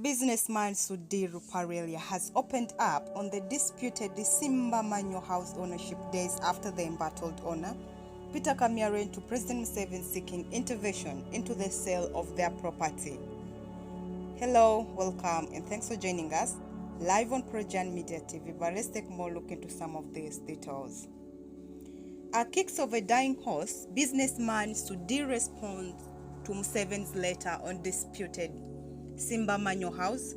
Businessman Sudhir Ruparelia has opened up on the disputed Simbamanyo House ownership days after the embattled owner, Peter Kamya, ran to President Museveni seeking intervention into the sale of their property. Hello, welcome, and thanks for joining us live on Projan Media TV. But let's take more look into some of these details. A kicks of a dying horse, Businessman Sudhir responds to Museveni's letter on disputed Simbamanyo House,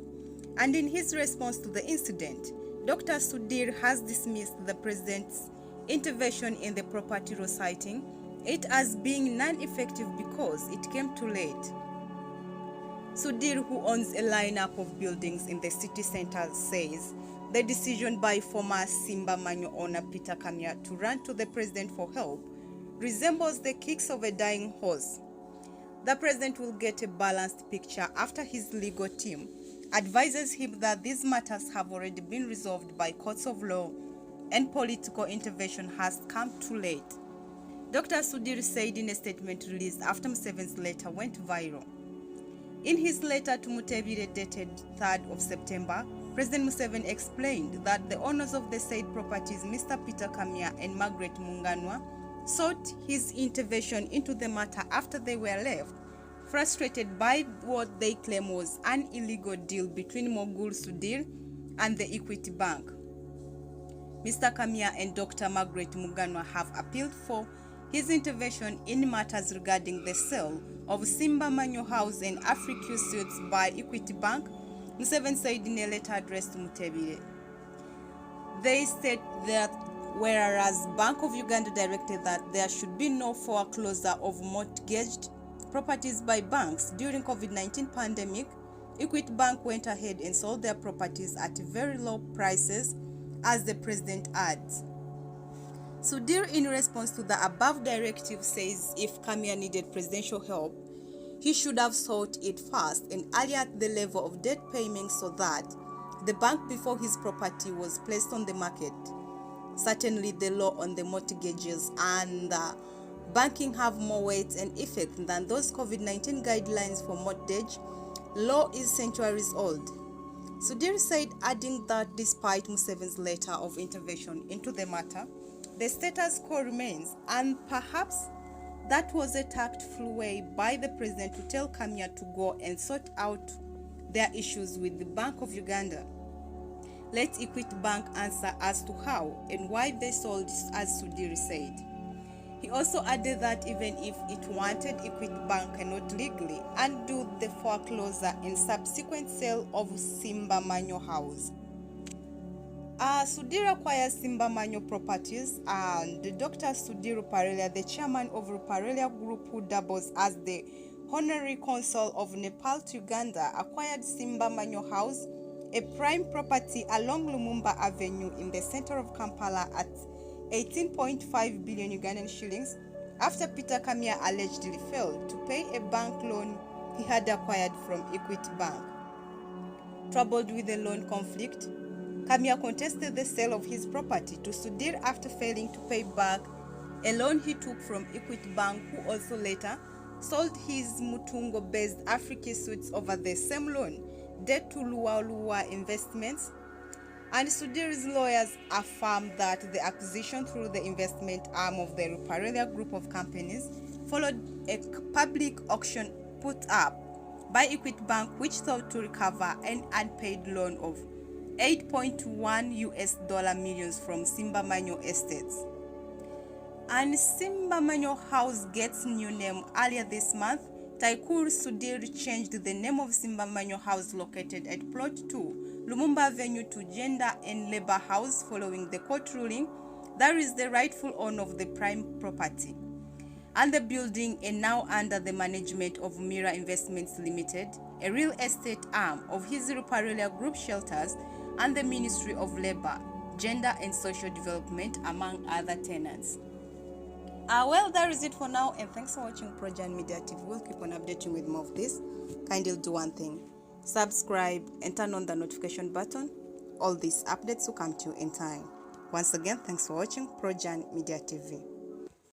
and in his response to the incident, Dr. Sudhir has dismissed the president's intervention in the property, citing it as being non-effective because it came too late. Sudhir, who owns a lineup of buildings in the city center, says the decision by former Simbamanyo owner Peter Kamya to run to the president for help resembles the kicks of a dying horse. The president will get a balanced picture after his legal team advises him that these matters have already been resolved by courts of law and political intervention has come too late. Dr. Sudhir said in a statement released after Museveni's letter went viral. In his letter to Mutebire dated 3rd of September, President Museveni explained that the owners of the said properties, Mr. Peter Kamya and Margaret Munganwa, sought his intervention into the matter after they were left frustrated by what they claim was an illegal deal between Mogul Sudhir and the Equity Bank. Mr. Kamya and Dr. Margaret Munganwa have appealed for his intervention in matters regarding the sale of Simbamanyo House and Africa Suites by Equity Bank, Museveni said in a letter addressed to Mutebire. They state that whereas Bank of Uganda directed that there should be no foreclosure of mortgaged properties by banks during COVID-19 pandemic, Equity Bank went ahead and sold their properties at very low prices, as the president adds. Sudhir, in response to the above directive, says if Kamya needed presidential help, he should have sought it first and earlier at the level of debt payment so that the bank before his property was placed on the market. Certainly the law on the mortgages and banking have more weight and effect than those COVID-19 guidelines for mortgage. Law is centuries old. Sudhir said, adding that despite Museveni's letter of intervention into the matter, the status quo remains, and perhaps that was a tactful way by the president to tell Kamya to go and sort out their issues with the Bank of Uganda. Let Equity Bank answer as to how and why they sold, as Sudhir said. He also added that even if it wanted, Equity Bank cannot legally undo the foreclosure and subsequent sale of Simbamanyo House. Sudhir acquires Simbamanyo properties, and Dr. Sudhir Ruparelia, the chairman of Ruparelia Group, who doubles as the honorary consul of Nepal to Uganda, acquired Simbamanyo House, a prime property along Lumumba Avenue in the center of Kampala, at 18.5 billion Ugandan shillings after Peter Kamya allegedly failed to pay a bank loan he had acquired from Equity Bank. Troubled with the loan conflict, Kamya contested the sale of his property to Sudhir after failing to pay back a loan he took from Equity Bank, who also later sold his Mutungo-based Africa Suites over the same loan, debt to Lualua Investments. And Sudhir's lawyers affirmed that the acquisition through the investment arm of the Ruparelia group of companies followed a public auction put up by Equity Bank, which sought to recover an unpaid loan of $8.1 million from Simbamanyo Estates. And Simbamanyo House gets new name earlier this month. Taikur Sudhir changed the name of Simbamanyo House located at Plot 2, Lumumba Avenue, to Gender and Labor House following the court ruling that is the rightful owner of the prime property. And the building is now under the management of Mira Investments Limited, a real estate arm of his Ruparelia Group Shelters and the Ministry of Labor, Gender and Social Development, among other tenants. Well, that is it for now, and thanks for watching Projan Media TV. We'll keep on updating with more of this. Kindly do one thing: subscribe and turn on the notification button. All these updates will come to you in time. Once again, thanks for watching Projan Media TV.